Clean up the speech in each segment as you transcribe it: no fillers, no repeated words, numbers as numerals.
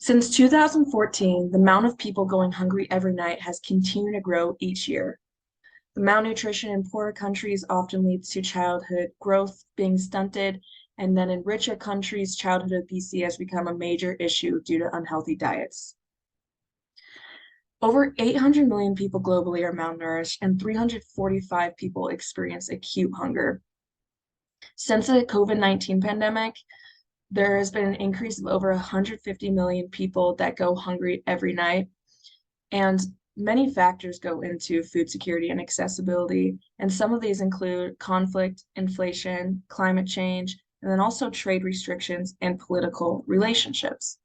Since 2014, the amount of people going hungry every night has continued to grow each year. The malnutrition in poorer countries often leads to childhood growth being stunted, and then in richer countries, childhood obesity has become a major issue due to unhealthy diets. Over 800 million people globally are malnourished, and 345 people experience acute hunger. Since the COVID-19 pandemic, there has been an increase of over 150 million people that go hungry every night. And many factors go into food security and accessibility. And some of these include conflict, inflation, climate change, and then also trade restrictions and political relationships.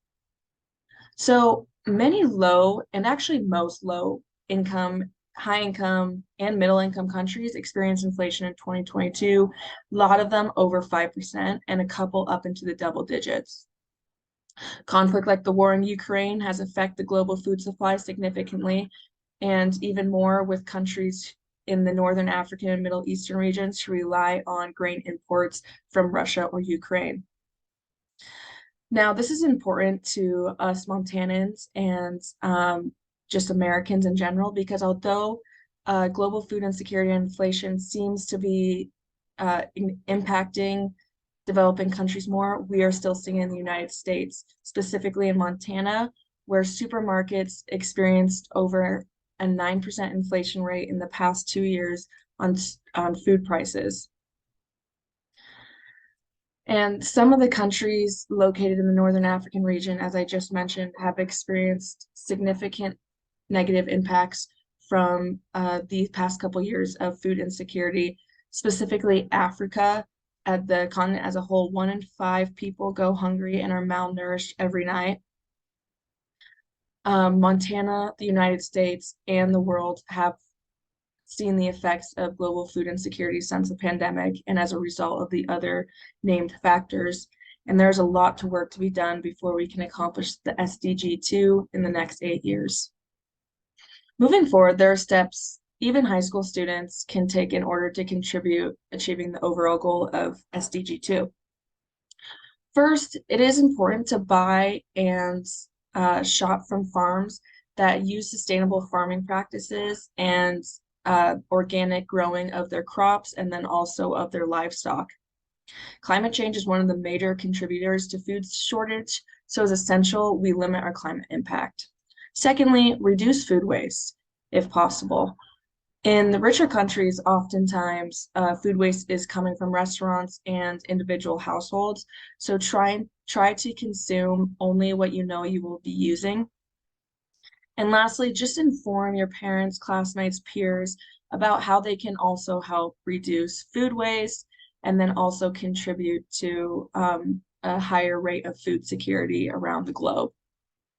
So many low, and actually most low income, high income, and middle income countries experienced inflation in 2022, a lot of them over 5%, and a couple up into the double digits. Conflict like the war in Ukraine has affected the global food supply significantly, and even more with countries in the Northern African and Middle Eastern regions who rely on grain imports from Russia or Ukraine. Now, this is important to us Montanans and just Americans in general, because although global food insecurity and inflation seems to be impacting developing countries more, we are still seeing in the United States, specifically in Montana, where supermarkets experienced over a 9% inflation rate in the past 2 years on food prices. And some of the countries located in the Northern African region, as I just mentioned, have experienced significant negative impacts from the past couple years of food insecurity, specifically Africa. At the continent as a whole, 1 in 5 people go hungry and are malnourished every night. Montana, the United States, and the world have seen the effects of global food insecurity since the pandemic and as a result of the other named factors. And there's a lot to work to be done before we can accomplish the SDG 2 in the next 8 years. Moving forward, there are steps even high school students can take in order to contribute achieving the overall goal of SDG 2. First, it is important to buy and shop from farms that use sustainable farming practices and organic growing of their crops and then also of their livestock. Climate change is one of the major contributors to food shortage, so it's essential we limit our climate impact. Secondly, reduce food waste if possible. In the richer countries, oftentimes food waste is coming from restaurants and individual households. So try to consume only what you know you will be using. And lastly, just inform your parents, classmates, peers about how they can also help reduce food waste and then also contribute to a higher rate of food security around the globe.